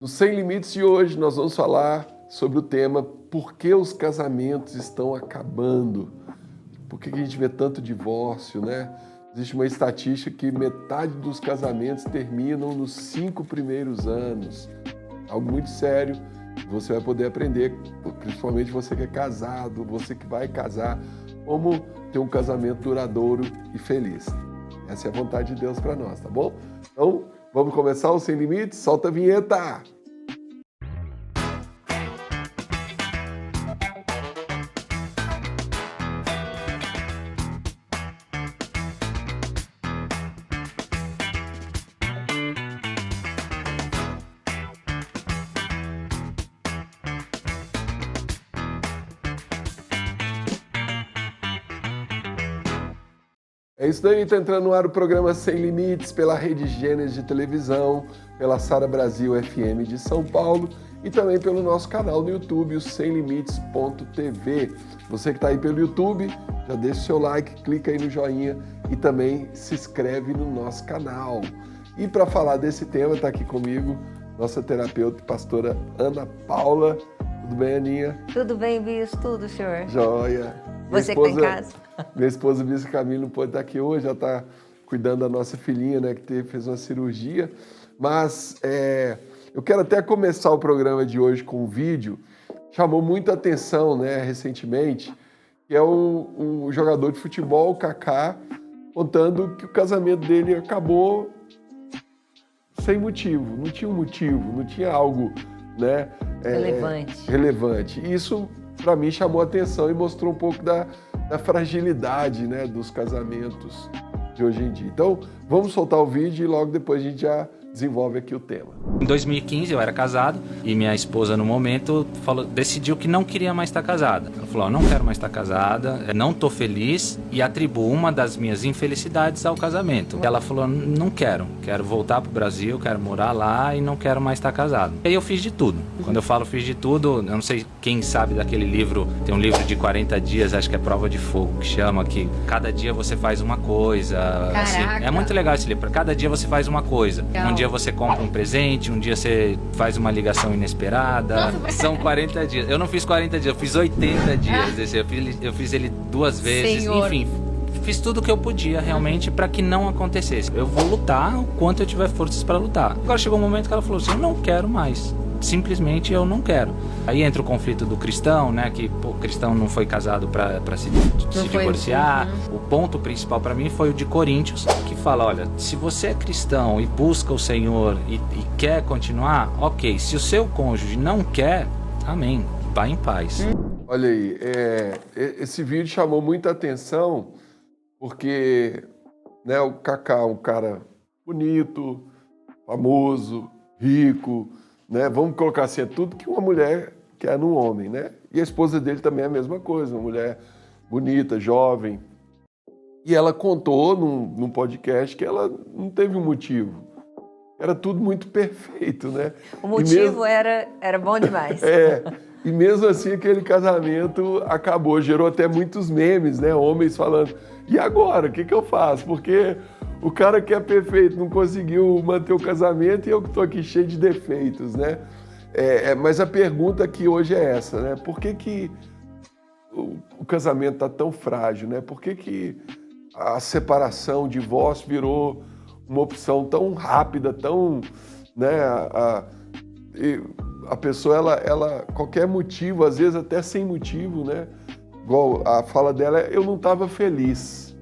No Sem Limites de hoje, nós vamos falar sobre o tema por que os casamentos estão acabando. Por que a gente vê tanto divórcio, né? Existe uma estatística que metade dos casamentos terminam nos 5 primeiros anos. Algo muito sério, você vai poder aprender, principalmente você que é casado, você que vai casar, como ter um casamento duradouro e feliz. Essa é a vontade de Deus para nós, tá bom? Então, vamos começar o Sem Limites? Solta a vinheta! É isso daí, está entrando no ar o programa Sem Limites pela Rede Gênesis de televisão, pela Sara Brasil FM de São Paulo e também pelo nosso canal no YouTube, o semlimites.tv. Você que está aí pelo YouTube, já deixa o seu like, clica aí no joinha e também se inscreve no nosso canal. E para falar desse tema, está aqui comigo nossa terapeuta, pastora Ana Paula. Tudo bem, Aninha? Tudo bem, Bis? Tudo, senhor? Joia. Você que está em casa? Minha esposa, Bis Camilo, não pode estar aqui hoje, já está cuidando da nossa filhinha, né, que fez uma cirurgia. Mas eu quero até começar o programa de hoje com um vídeo, chamou muita atenção, né, recentemente, que é um jogador de futebol, o Kaká, contando que o casamento dele acabou sem motivo, não tinha um motivo, não tinha algo, né, relevante. Isso, para mim, chamou a atenção e mostrou um pouco da fragilidade, né, dos casamentos de hoje em dia. Então, vamos soltar o vídeo e logo depois a gente já desenvolve aqui o tema. Em 2015 eu era casado e minha esposa no momento decidiu que não queria mais estar casada. Ela falou, não quero mais estar casada, não estou feliz e atribuo uma das minhas infelicidades ao casamento. Ela falou, não quero voltar para o Brasil, quero morar lá e não quero mais estar casado. E aí eu fiz de tudo. Quando eu falo fiz de tudo, eu não sei quem sabe daquele livro, tem um livro de 40 dias, acho que é Prova de Fogo, que chama que cada dia você faz uma coisa. Assim, é muito legal esse livro, cada dia você faz uma coisa. Um dia você compra um presente, um dia você faz uma ligação inesperada. São 40 dias. Eu não fiz 40 dias, eu fiz 80 dias. Eu fiz ele 2 vezes, Senhor. Enfim. Fiz tudo o que eu podia realmente para que não acontecesse. Eu vou lutar o quanto eu tiver forças para lutar. Agora chegou um momento que ela falou assim, eu não quero mais. Simplesmente eu não quero. Aí entra o conflito do cristão, né? Que o cristão não foi casado para se divorciar. O ponto principal para mim foi o de Coríntios, que fala, olha, se você é cristão e busca o Senhor e quer continuar, ok. Se o seu cônjuge não quer, amém, vá em paz. Olha aí, esse vídeo chamou muita atenção porque, né, o Kaká é um cara bonito, famoso, rico, né? Vamos colocar assim, é tudo que uma mulher quer num homem, né? E a esposa dele também é a mesma coisa, uma mulher bonita, jovem. E ela contou num podcast que ela não teve um motivo. Era tudo muito perfeito, né? O motivo era bom demais. E mesmo assim aquele casamento acabou, gerou até muitos memes, né? Homens falando, e agora, o que eu faço? Porque o cara que é perfeito não conseguiu manter o casamento e eu que estou aqui cheio de defeitos, né? Mas a pergunta aqui hoje é essa, né? Por que o casamento está tão frágil, né? Por que a separação, o divórcio virou uma opção tão rápida, tão, né? A pessoa, ela qualquer motivo, às vezes até sem motivo, né? Igual a fala dela, eu não estava feliz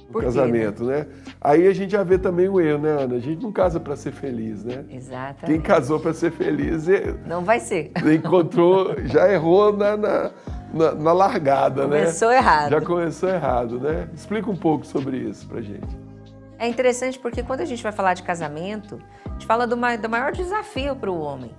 no casamento, né? Aí a gente já vê também o erro, né, Ana? A gente não casa para ser feliz, né? Exatamente. Quem casou para ser feliz não vai ser. Encontrou, já errou na largada, né? Começou errado. Já começou errado, né? Explica um pouco sobre isso pra gente. É interessante porque quando a gente vai falar de casamento, a gente fala do maior desafio para o homem.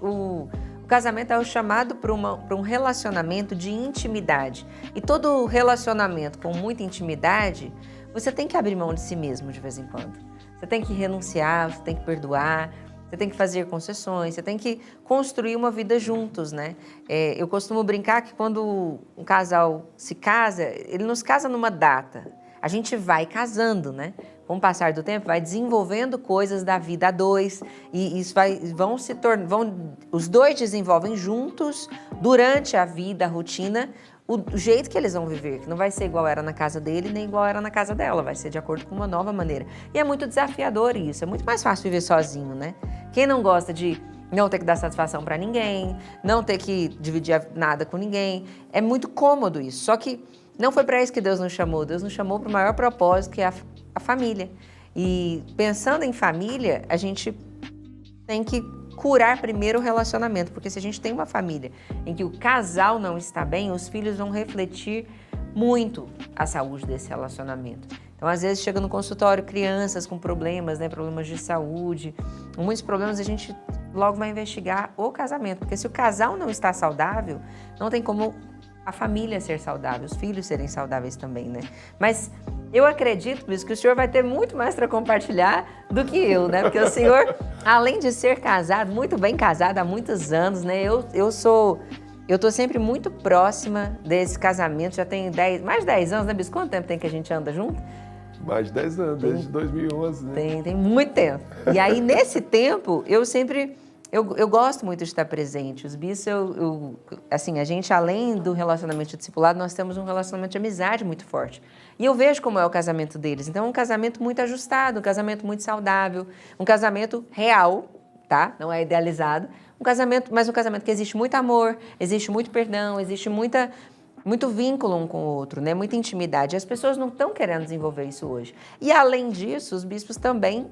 O casamento é o chamado para um relacionamento de intimidade. E todo relacionamento com muita intimidade, você tem que abrir mão de si mesmo de vez em quando. Você tem que renunciar, você tem que perdoar, você tem que fazer concessões, você tem que construir uma vida juntos, né? Eu costumo brincar que quando um casal se casa, ele não se casa numa data. a gente vai casando, né? Com o passar do tempo, vai desenvolvendo coisas da vida a dois e isso os dois desenvolvem juntos durante a vida, a rotina, o jeito que eles vão viver, que não vai ser igual era na casa dele nem igual era na casa dela, vai ser de acordo com uma nova maneira. E é muito desafiador isso, é muito mais fácil viver sozinho, né? Quem não gosta de não ter que dar satisfação para ninguém, não ter que dividir nada com ninguém, é muito cômodo isso. Só que não foi para isso que Deus nos chamou para o maior propósito, que é a família. E pensando em família, a gente tem que curar primeiro o relacionamento, porque se a gente tem uma família em que o casal não está bem, os filhos vão refletir muito a saúde desse relacionamento. Então, às vezes, chega no consultório crianças com problemas, né, problemas de saúde, muitos problemas a gente logo vai investigar o casamento, porque se o casal não está saudável, não tem como a família ser saudável, os filhos serem saudáveis também, né? Mas eu acredito, por isso, que o senhor vai ter muito mais para compartilhar do que eu, né? Porque o senhor, além de ser casado, muito bem casado há muitos anos, né? Eu tô sempre muito próxima desse casamento, já tem mais de 10 anos, né, Bispo? Quanto tempo tem que a gente anda junto? Mais de 10 anos, desde 2011, né? Tem muito tempo. E aí, nesse tempo, eu gosto muito de estar presente. Os bispos, assim, a gente, além do relacionamento de discipulado, nós temos um relacionamento de amizade muito forte. E eu vejo como é o casamento deles. Então, é um casamento muito ajustado, um casamento muito saudável, um casamento real, tá? Não é idealizado. Mas um casamento que existe muito amor, existe muito perdão, existe muito vínculo um com o outro, né? Muita intimidade. As pessoas não estão querendo desenvolver isso hoje. E, além disso, os bispos também,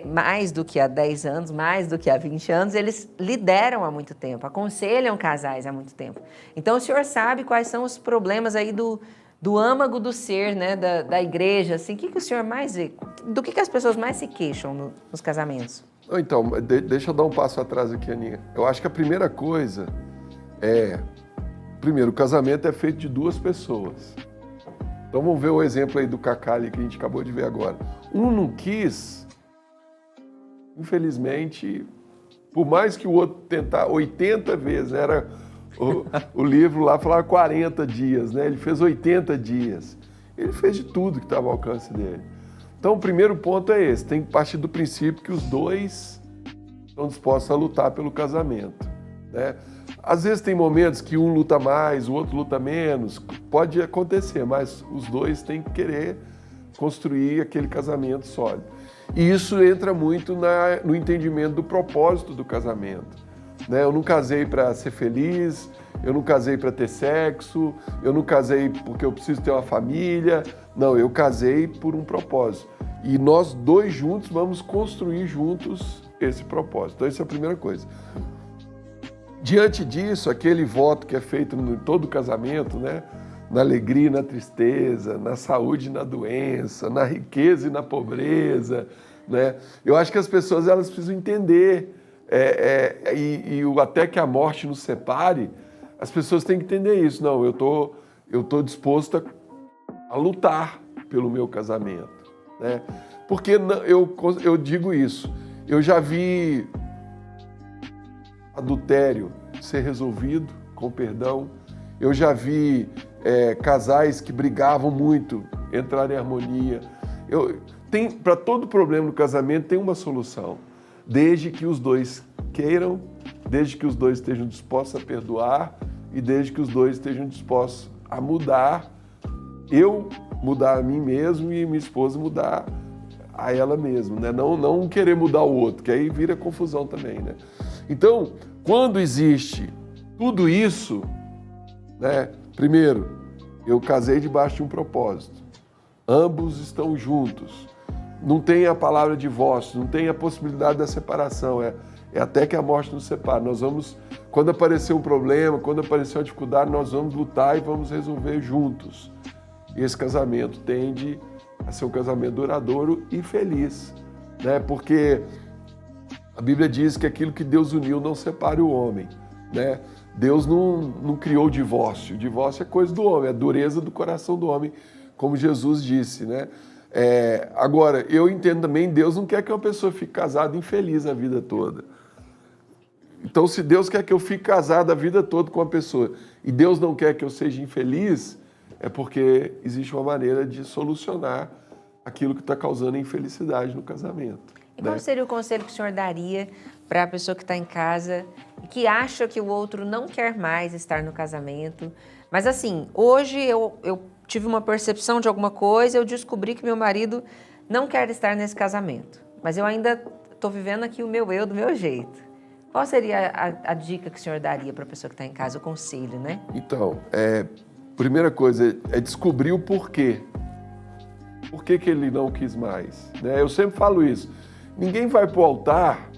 mais do que há 10 anos, mais do que há 20 anos, eles lideram há muito tempo, aconselham casais há muito tempo. Então, o senhor sabe quais são os problemas aí do âmago do ser, né, da igreja, assim, o que o senhor mais vê? Do que as pessoas mais se queixam nos casamentos? Então, deixa eu dar um passo atrás aqui, Aninha. Eu acho que a primeira coisa primeiro, o casamento é feito de duas pessoas. Então, vamos ver o exemplo aí do Cacá ali, que a gente acabou de ver agora. Um não quis, infelizmente, por mais que o outro tentar 80 vezes, né? Era o livro lá falava 40 dias, né? Ele fez 80 dias. Ele fez de tudo que estava ao alcance dele. Então, o primeiro ponto é esse, tem que partir do princípio que os dois estão dispostos a lutar pelo casamento, né? Às vezes tem momentos que um luta mais, o outro luta menos, pode acontecer, mas os dois têm que querer construir aquele casamento sólido. E isso entra muito no entendimento do propósito do casamento, né? Eu não casei para ser feliz, eu não casei para ter sexo, eu não casei porque eu preciso ter uma família. Não, eu casei por um propósito. E nós dois juntos vamos construir juntos esse propósito. Então, essa é a primeira coisa. Diante disso, aquele voto que é feito em todo casamento, né? Na alegria e na tristeza, na saúde e na doença, na riqueza e na pobreza, né? Eu acho que as pessoas elas precisam entender, até que a morte nos separe, as pessoas têm que entender isso. Não, eu tô disposto a lutar pelo meu casamento, né? Porque eu digo isso, eu já vi adultério ser resolvido com perdão, eu já vi casais que brigavam muito entrar em harmonia. Para todo problema no casamento tem uma solução, desde que os dois queiram, desde que os dois estejam dispostos a perdoar e desde que os dois estejam dispostos a mudar, eu mudar a mim mesmo e minha esposa mudar a ela mesma, né? Não querer mudar o outro, que aí vira confusão também, né? Então, quando existe tudo isso, né? Primeiro, eu casei debaixo de um propósito. Ambos estão juntos. Não tem a palavra divórcio, não tem a possibilidade da separação. É até que a morte nos separe. Nós vamos, quando aparecer um problema, quando aparecer uma dificuldade, nós vamos lutar e vamos resolver juntos. E esse casamento tende a ser um casamento duradouro e feliz, né? Porque a Bíblia diz que aquilo que Deus uniu não separe o homem, né? Deus não criou o divórcio. O divórcio é coisa do homem, é a dureza do coração do homem, como Jesus disse, né? Agora, eu entendo também, Deus não quer que uma pessoa fique casada infeliz a vida toda. Então, se Deus quer que eu fique casado a vida toda com uma pessoa e Deus não quer que eu seja infeliz, é porque existe uma maneira de solucionar aquilo que está causando infelicidade no casamento. E qual seria o conselho que o senhor daria para a pessoa que está em casa e que acha que o outro não quer mais estar no casamento? Mas assim, hoje eu tive uma percepção de alguma coisa, eu descobri que meu marido não quer estar nesse casamento, mas eu ainda estou vivendo aqui o meu eu do meu jeito. Qual seria a dica que o senhor daria para a pessoa que está em casa, o conselho, né? Então, primeira coisa é descobrir o porquê. Por que ele não quis mais? Né? Eu sempre falo isso. Ninguém vai para o altar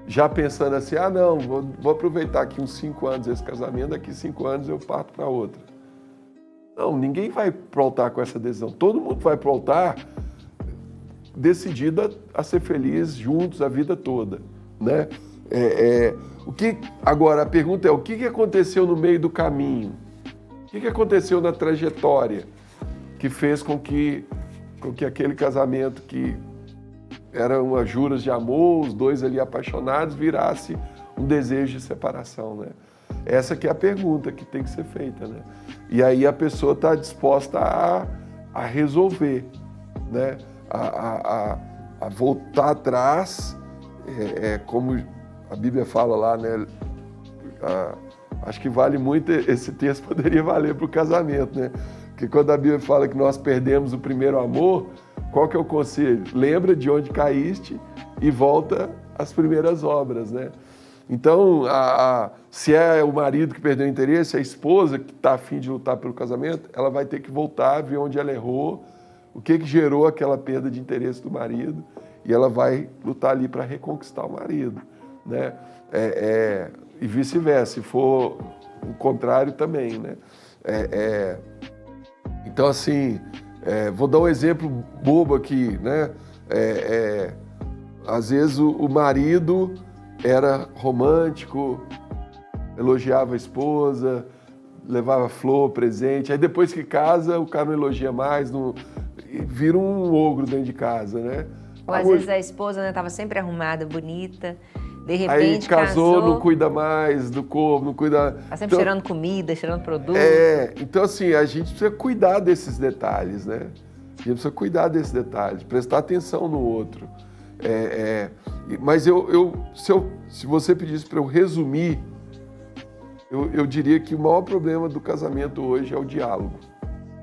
já pensando assim, não, vou aproveitar aqui uns 5 anos esse casamento, daqui 5 anos eu parto para outra. Não, ninguém vai para o altar com essa decisão. Todo mundo vai para o altar decidido a ser feliz juntos a vida toda, né? Agora, a pergunta é, o que aconteceu no meio do caminho? O que aconteceu na trajetória que fez com que aquele casamento que eram umas juras de amor, os dois ali apaixonados, virasse um desejo de separação, né? Essa que é a pergunta que tem que ser feita, né? E aí a pessoa está disposta a resolver, né? A voltar atrás, como a Bíblia fala lá, né? Acho que vale muito, esse texto poderia valer para o casamento, né? Porque quando a Bíblia fala que nós perdemos o primeiro amor, qual que é o conselho? Lembra de onde caíste e volta às primeiras obras, né? Então, se é o marido que perdeu o interesse, a esposa que está a fim de lutar pelo casamento, ela vai ter que voltar, ver onde ela errou, o que gerou aquela perda de interesse do marido, e ela vai lutar ali para reconquistar o marido, né? E vice-versa, se for o contrário também, né? Então, assim, vou dar um exemplo bobo aqui, né? Às vezes o marido era romântico, elogiava a esposa, levava flor, presente, aí depois que casa, o cara não elogia mais, vira um ogro dentro de casa, né? Ou às vezes a esposa estava sempre arrumada, bonita, de repente aí casou, não cuida mais do corpo, não cuida... Está sempre cheirando comida, cheirando produto. Então assim, a gente precisa cuidar desses detalhes, né? A gente precisa cuidar desses detalhes, prestar atenção no outro. Mas se você pedisse para eu resumir, eu diria que o maior problema do casamento hoje é o diálogo,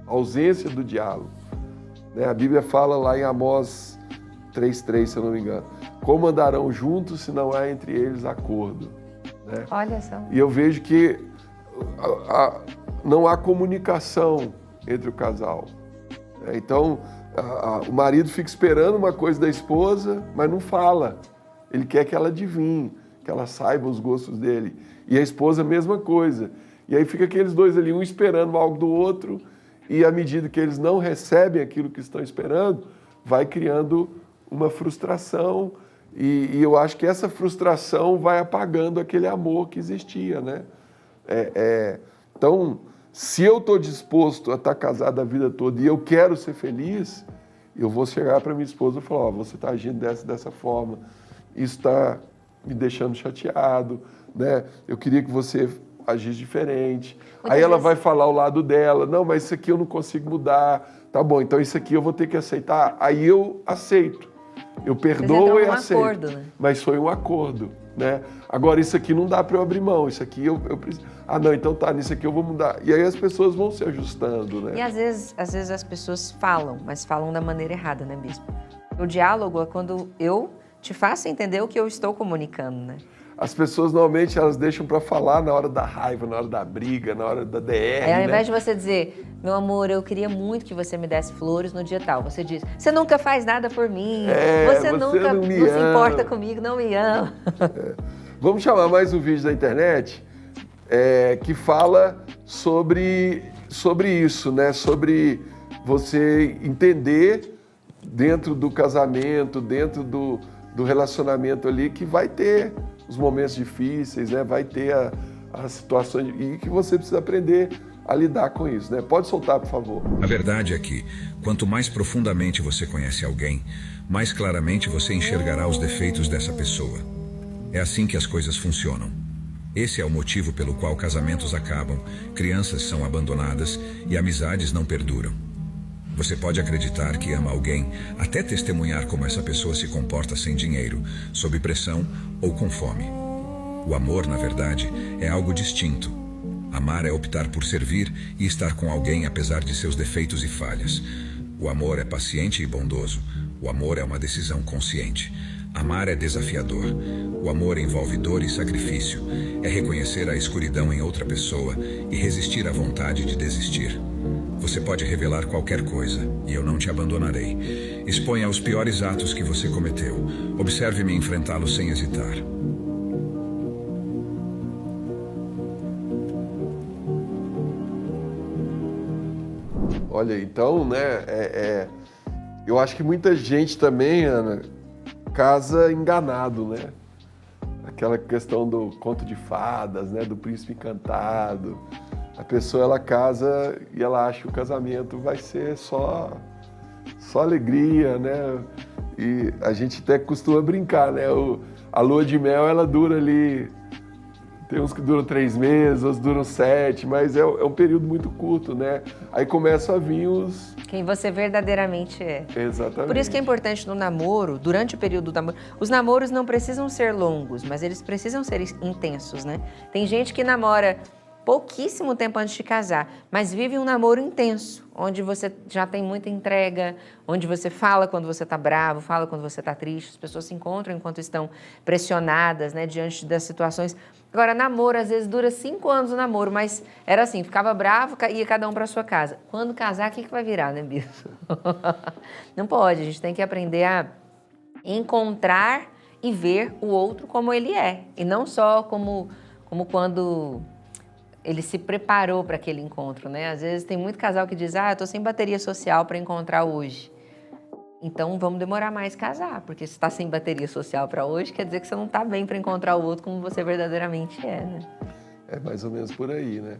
a ausência do diálogo, né? A Bíblia fala lá em Amós 3:3, se eu não me engano, como andarão juntos se não há entre eles acordo, né? Olha só. E eu vejo que não há comunicação entre o casal, né? Então, o marido fica esperando uma coisa da esposa, mas não fala. Ele quer que ela adivinhe, que ela saiba os gostos dele. E a esposa, a mesma coisa. E aí fica aqueles dois ali, um esperando algo do outro, e à medida que eles não recebem aquilo que estão esperando, vai criando uma frustração, e eu acho que essa frustração vai apagando aquele amor que existia, né? Então, se eu estou disposto a estar casado a vida toda e eu quero ser feliz, eu vou chegar para minha esposa e falar, você está agindo dessa forma, isso está me deixando chateado, né? Eu queria que você agisse diferente. Aí ela vai falar o lado dela, não, mas isso aqui eu não consigo mudar, tá bom, então isso aqui eu vou ter que aceitar. Aí eu aceito, eu perdoo e aceito, acordo, né? Mas foi um acordo, né? Agora isso aqui não dá para eu abrir mão, isso aqui eu preciso... não, então tá, nisso aqui eu vou mudar. E aí as pessoas vão se ajustando, né? E às vezes as pessoas falam, mas falam da maneira errada, né, Bispo? O diálogo é quando eu te faço entender o que eu estou comunicando, né? As pessoas, normalmente, elas deixam para falar na hora da raiva, na hora da briga, na hora da DR, ao invés de você dizer, meu amor, eu queria muito que você me desse flores no dia tal, você diz, você nunca faz nada por mim, você nunca não se importa comigo, não me ama. Vamos chamar mais um vídeo da internet que fala sobre isso, né? Sobre você entender dentro do casamento, dentro do relacionamento ali, que vai ter os momentos difíceis, né? Vai ter as situações e que você precisa aprender a lidar com isso, né? Pode soltar, por favor. A verdade é que, quanto mais profundamente você conhece alguém, mais claramente você enxergará os defeitos dessa pessoa. É assim que as coisas funcionam. Esse é o motivo pelo qual casamentos acabam, crianças são abandonadas e amizades não perduram. Você pode acreditar que ama alguém, até testemunhar como essa pessoa se comporta sem dinheiro, sob pressão ou com fome. O amor, na verdade, é algo distinto. Amar é optar por servir e estar com alguém apesar de seus defeitos e falhas. O amor é paciente e bondoso. O amor é uma decisão consciente. Amar é desafiador. O amor envolve dor e sacrifício. É reconhecer a escuridão em outra pessoa e resistir à vontade de desistir. Você pode revelar qualquer coisa e eu não te abandonarei. Exponha os piores atos que você cometeu. Observe-me enfrentá-los sem hesitar. Olha, então, né, eu acho que muita gente também, Ana, casa enganado, né? Aquela questão do conto de fadas, né, do príncipe encantado. A pessoa, ela casa e ela acha que o casamento vai ser só alegria, né? E a gente até costuma brincar, né? A lua de mel, ela dura ali, tem uns que duram 3 meses, outros duram 7, mas é um período muito curto, né? Aí começam a vir os... Quem você verdadeiramente é. Exatamente. Por isso que é importante no namoro, durante o período do namoro, os namoros não precisam ser longos, mas eles precisam ser intensos, né? Tem gente que namora pouquíssimo tempo antes de casar, mas vive um namoro intenso, onde você já tem muita entrega, onde você fala quando você está bravo, fala quando você está triste, as pessoas se encontram enquanto estão pressionadas, né, diante das situações. Agora, namoro, às vezes, dura 5 anos o namoro, mas era assim, ficava bravo, ia cada um para sua casa. Quando casar, o que vai virar, né, Bispo? Não pode, a gente tem que aprender a encontrar e ver o outro como ele é, e não só como quando ele se preparou para aquele encontro, né? Às vezes tem muito casal que diz, eu tô sem bateria social para encontrar hoje. Então vamos demorar mais casar, porque se está sem bateria social para hoje, quer dizer que você não está bem para encontrar o outro como você verdadeiramente é, né? É mais ou menos por aí, né?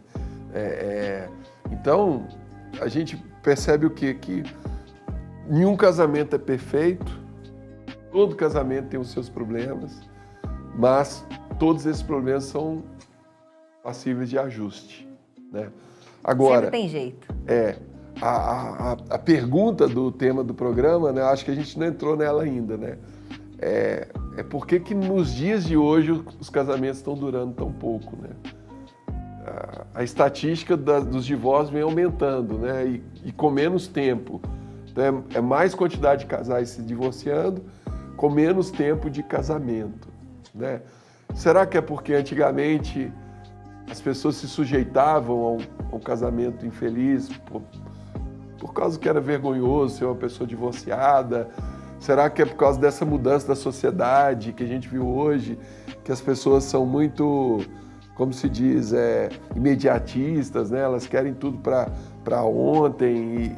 Então, a gente percebe o quê? Que nenhum casamento é perfeito, todo casamento tem os seus problemas, mas todos esses problemas são passíveis de ajuste, né? Agora, sempre tem jeito. A pergunta do tema do programa, né? Acho que a gente não entrou nela ainda, né? É por que nos dias de hoje os casamentos estão durando tão pouco, né? A estatística dos divórcios vem aumentando, né? E com menos tempo. Então, é mais quantidade de casais se divorciando com menos tempo de casamento, né? Será que é porque antigamente as pessoas se sujeitavam a um casamento infeliz por causa que era vergonhoso ser uma pessoa divorciada? Será que é por causa dessa mudança da sociedade que a gente viu hoje, que as pessoas são muito, como se diz, imediatistas, né? Elas querem tudo para ontem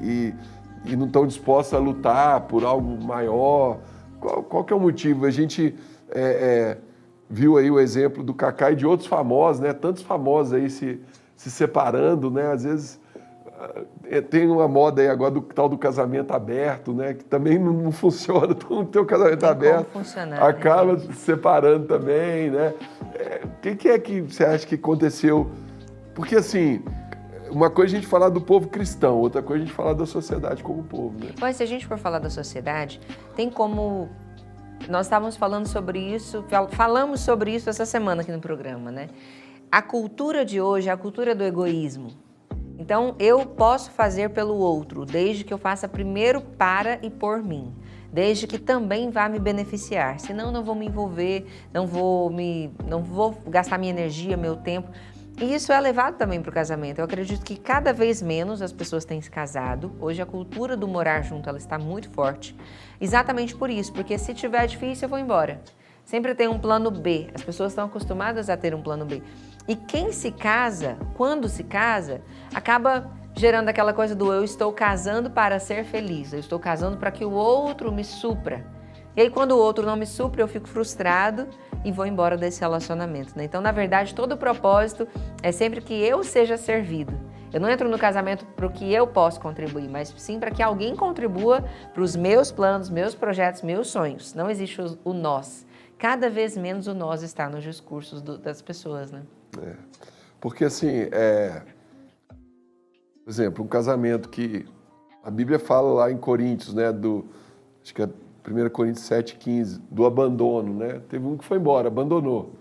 e não estão dispostas a lutar por algo maior? Qual que é o motivo? A gente viu aí o exemplo do Kaká e de outros famosos, né? Tantos famosos aí se separando, né? Às vezes tem uma moda aí agora do tal do casamento aberto, né? Que também não funciona, todo mundo tem o casamento aberto, acaba se separando também, né? O que é que você acha que aconteceu? Porque assim, uma coisa é a gente falar do povo cristão, outra coisa é a gente falar da sociedade como povo, né? Mas se a gente for falar da sociedade, tem como... Nós estávamos falando sobre isso, falamos sobre isso essa semana aqui no programa, né? A cultura de hoje é a cultura do egoísmo. Então, eu posso fazer pelo outro, desde que eu faça primeiro para e por mim, desde que também vá me beneficiar. Senão, não vou me envolver, não vou gastar minha energia, meu tempo. E isso é levado também para o casamento. Eu acredito que cada vez menos as pessoas têm se casado. Hoje a cultura do morar junto ela está muito forte. Exatamente por isso, porque se tiver difícil eu vou embora. Sempre tem um plano B. As pessoas estão acostumadas a ter um plano B. E quem se casa, quando se casa, acaba gerando aquela coisa do eu estou casando para ser feliz. Eu estou casando para que o outro me supra. E aí quando o outro não me supra, eu fico frustrado e vou embora desse relacionamento, né? Então, na verdade, todo o propósito é sempre que eu seja servido. Eu não entro no casamento para o que eu posso contribuir, mas sim para que alguém contribua para os meus planos, meus projetos, meus sonhos. Não existe o nós. cada vez menos o nós está nos discursos das pessoas, né? Porque assim, por exemplo, um casamento que a Bíblia fala lá em Coríntios, né, acho que é 1 Coríntios 7,15, do abandono, né? Teve um que foi embora, abandonou.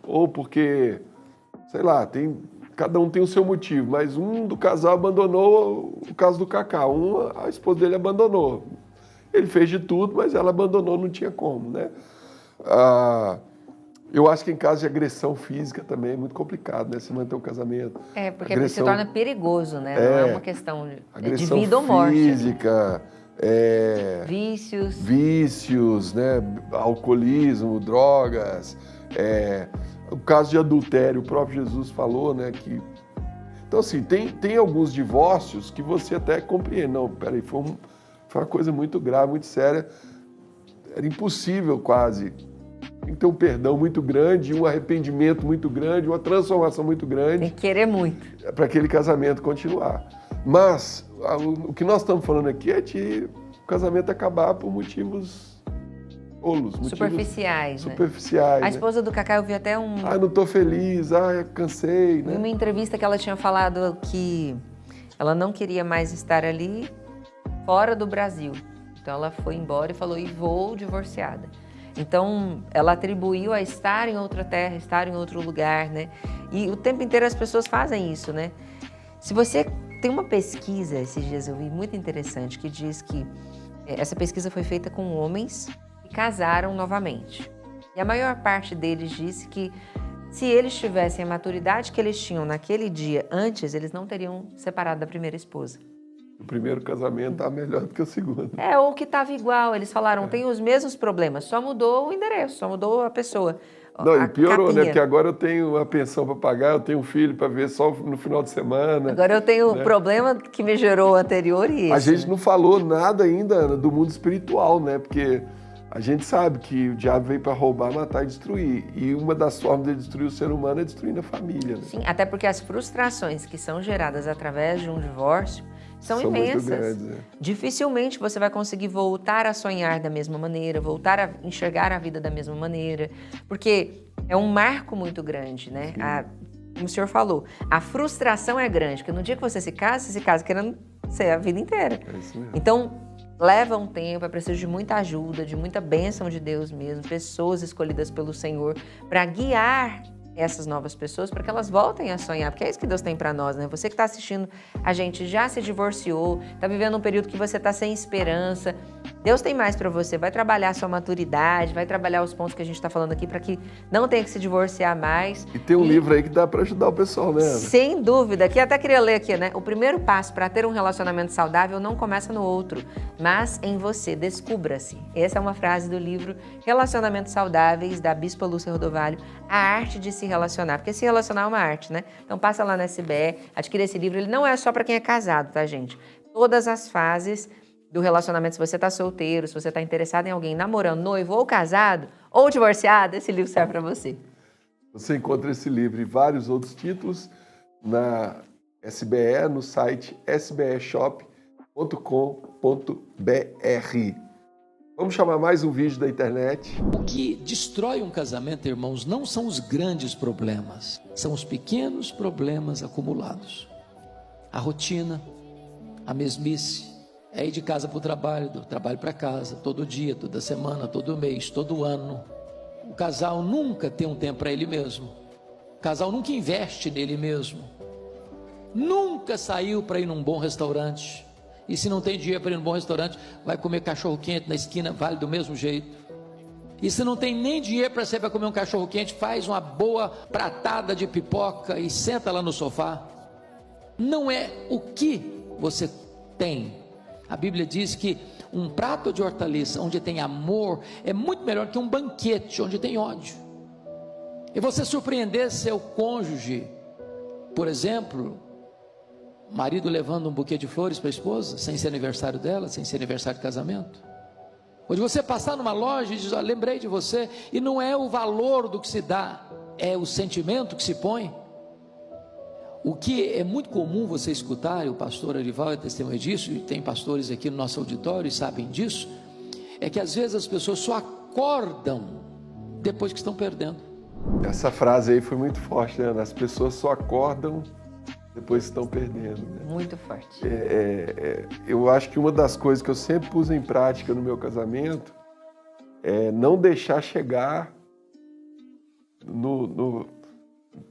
Ou porque, sei lá, cada um tem o seu motivo, mas um do casal abandonou, o caso do Cacá, a esposa dele abandonou. Ele fez de tudo, mas ela abandonou, não tinha como, né? Eu acho que em caso de agressão física também é muito complicado, né? Se manter o casamento. Porque se torna perigoso, né? Não é uma questão de vida ou morte. Física, vícios, né? Alcoolismo, drogas. O caso de adultério, o próprio Jesus falou, né? Então, assim, tem alguns divórcios que você até compreende. Não, peraí, foi uma coisa muito grave, muito séria. Era impossível quase. Tem que ter um perdão muito grande, um arrependimento muito grande, uma transformação muito grande. Tem que querer muito. Para aquele casamento continuar. Mas o que nós estamos falando aqui é de o casamento acabar por motivos tolos. Superficiais, né? Superficiais. A esposa do Cacá, eu vi até não estou feliz, eu cansei, né? Em uma entrevista que ela tinha falado que ela não queria mais estar ali fora do Brasil. Então ela foi embora e falou, e vou divorciada. Então, ela atribuiu a estar em outra terra, estar em outro lugar, né? E o tempo inteiro as pessoas fazem isso, né? Se você tem uma pesquisa, esses dias eu vi, muito interessante, que diz que essa pesquisa foi feita com homens que casaram novamente. E a maior parte deles disse que se eles tivessem a maturidade que eles tinham naquele dia antes, eles não teriam separado da primeira esposa. O primeiro casamento está melhor do que o segundo. Ou que estava igual. Eles falaram, tem os mesmos problemas, só mudou o endereço, só mudou a pessoa. Não, e piorou, capinha, né? Porque agora eu tenho uma pensão para pagar, eu tenho um filho para ver só no final de semana. Agora eu tenho o problema que me gerou o anterior e esse. A gente não falou nada ainda, Ana, do mundo espiritual, né? Porque a gente sabe que o diabo veio para roubar, matar e destruir. E uma das formas de destruir o ser humano é destruindo a família. Né? Sim, até porque as frustrações que são geradas através de um divórcio são imensas. Muito grandes, Dificilmente você vai conseguir voltar a sonhar da mesma maneira, voltar a enxergar a vida da mesma maneira, porque é um marco muito grande, né? Como o senhor falou, a frustração é grande, porque no dia que você se casa querendo ser a vida inteira. É isso mesmo. Então, leva um tempo, é preciso de muita ajuda, de muita bênção de Deus mesmo, pessoas escolhidas pelo Senhor para guiar essas novas pessoas para que elas voltem a sonhar, porque é isso que Deus tem para nós, né? Você que está assistindo, a gente já se divorciou, está vivendo um período que você está sem esperança. Deus tem mais para você, vai trabalhar a sua maturidade, vai trabalhar os pontos que a gente está falando aqui para que não tenha que se divorciar mais. E tem um livro aí que dá para ajudar o pessoal, né, Ana? Sem dúvida, que até queria ler aqui, né? O primeiro passo para ter um relacionamento saudável não começa no outro, mas em você, descubra-se. Essa é uma frase do livro Relacionamentos Saudáveis, da Bispa Lúcia Rodovalho, a arte de se relacionar, porque se relacionar é uma arte, né? Então passa lá na SBE, adquira esse livro, ele não é só para quem é casado, tá, gente? Todas as fases do relacionamento, se você está solteiro, se você está interessado em alguém namorando, noivo ou casado, ou divorciado, esse livro serve para você. Você encontra esse livro e vários outros títulos na SBE, no site sbeshop.com.br. Vamos chamar mais um vídeo da internet. O que destrói um casamento, irmãos, não são os grandes problemas, são os pequenos problemas acumulados. A rotina, a mesmice, é ir de casa para o trabalho, do trabalho para casa, todo dia, toda semana, todo mês, todo ano. O casal nunca tem um tempo para ele mesmo. O casal nunca investe nele mesmo. Nunca saiu para ir num bom restaurante. E se não tem dinheiro para ir num bom restaurante, vai comer cachorro quente na esquina, vale do mesmo jeito. E se não tem nem dinheiro para sair para comer um cachorro quente, faz uma boa pratada de pipoca e senta lá no sofá. Não é o que você tem. A Bíblia diz que um prato de hortaliça onde tem amor é muito melhor que um banquete onde tem ódio. E você surpreender seu cônjuge, por exemplo, marido levando um buquê de flores para a esposa, sem ser aniversário dela, sem ser aniversário de casamento. Ou de você passar numa loja e dizer, lembrei de você, e não é o valor do que se dá, é o sentimento que se põe. O que é muito comum você escutar, e o pastor Arival é testemunha disso, e tem pastores aqui no nosso auditório e sabem disso, é que às vezes as pessoas só acordam depois que estão perdendo. Essa frase aí foi muito forte, né? As pessoas só acordam depois que estão perdendo. Né? Muito forte. Eu acho que uma das coisas que eu sempre pus em prática no meu casamento é não deixar chegar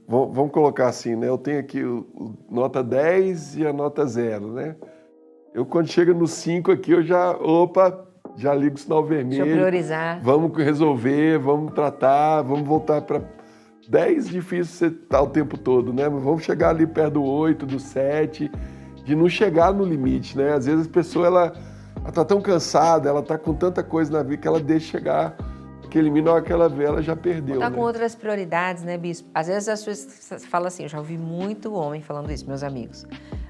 vamos colocar assim, né? Eu tenho aqui o nota 10 e a nota 0, né? Eu, quando chega no 5 aqui, eu já ligo o sinal vermelho. Deixa eu priorizar. Vamos resolver, vamos tratar, vamos voltar para 10, difícil você estar o tempo todo, né? Mas vamos chegar ali perto do 8, do 7, de não chegar no limite, né? Às vezes a pessoa, ela tá tão cansada, ela tá com tanta coisa na vida que ela deixa chegar aquele limite, na hora que ela vê, ela já perdeu, Tá né? com outras prioridades, né, Bispo? Às vezes as pessoas falam assim, eu já ouvi muito homem falando isso, meus amigos.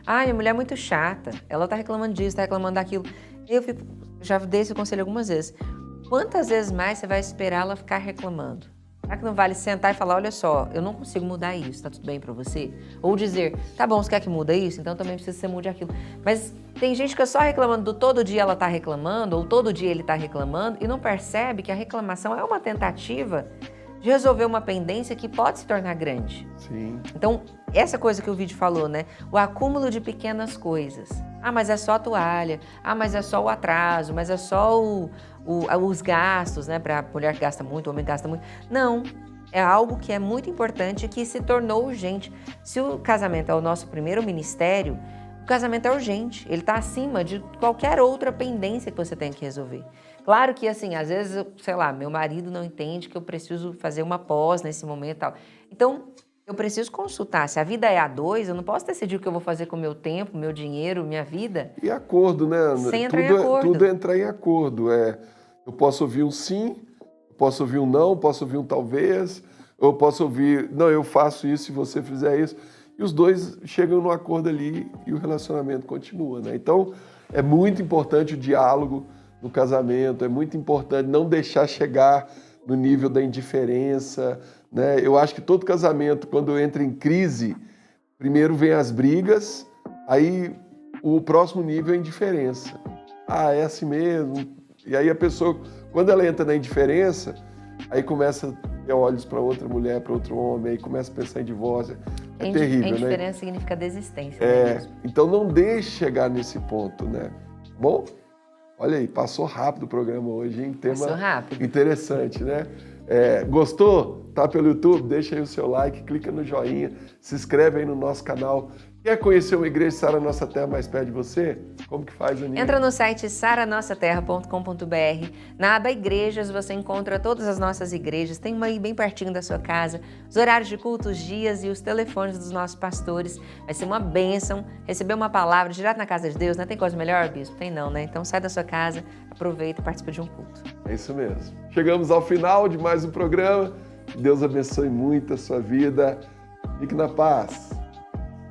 Ah, minha mulher é muito chata, ela tá reclamando disso, tá reclamando daquilo. Já dei esse conselho algumas vezes. Quantas vezes mais você vai esperar ela ficar reclamando? Será que não vale sentar e falar, olha só, eu não consigo mudar isso, tá tudo bem pra você? Ou dizer, tá bom, você quer que muda isso? Então também precisa que você mude aquilo. Mas tem gente que é só reclamando do todo dia ela tá reclamando, ou todo dia ele tá reclamando, e não percebe que a reclamação é uma tentativa de resolver uma pendência que pode se tornar grande. Sim. Então, essa coisa que o vídeo falou, né? O acúmulo de pequenas coisas. Ah, mas é só a toalha. Ah, mas é só o atraso. Mas é só os gastos, né? Para a mulher que gasta muito, o homem gasta muito. Não. É algo que é muito importante e que se tornou urgente. Se o casamento é o nosso primeiro ministério, o casamento é urgente. Ele está acima de qualquer outra pendência que você tem que resolver. Claro que, assim, às vezes, sei lá, meu marido não entende que eu preciso fazer uma pós nesse momento e tal. Então, eu preciso consultar. Se a vida é a dois, eu não posso decidir o que eu vou fazer com o meu tempo, meu dinheiro, minha vida. E acordo, né, Ana? Sem entrar em acordo. Tudo é entrar em acordo. Eu posso ouvir um sim, eu posso ouvir um não, posso ouvir um talvez, eu posso ouvir, não, eu faço isso se você fizer isso. E os dois chegam num acordo ali e o relacionamento continua, né? Então, é muito importante o diálogo no casamento, é muito importante não deixar chegar no nível da indiferença, né? Eu acho que todo casamento, quando entra em crise, primeiro vem as brigas, aí o próximo nível é a indiferença. Ah, é assim mesmo. E aí a pessoa, quando ela entra na indiferença, aí começa a ter olhos para outra mulher, para outro homem, aí começa a pensar em divórcio. É terrível, né? Indiferença significa desistência. Né? Então não deixe chegar nesse ponto, né? Bom, olha aí, passou rápido o programa hoje, hein? Tema passou rápido. Interessante, né? Gostou? Tá pelo YouTube? Deixa aí o seu like, clica no joinha, se inscreve aí no nosso canal. Quer conhecer uma igreja Sara Nossa Terra mais perto de você? Como que faz, Aninha? Entra no site saranossaterra.com.br. Na aba Igrejas você encontra todas as nossas igrejas. Tem uma aí bem pertinho da sua casa. Os horários de culto, os dias e os telefones dos nossos pastores. Vai ser uma bênção receber uma palavra direto na casa de Deus. Não tem coisa melhor, bispo? Tem não, né? Então sai da sua casa, aproveita e participa de um culto. É isso mesmo. Chegamos ao final de mais um programa. Que Deus abençoe muito a sua vida. Fique na paz.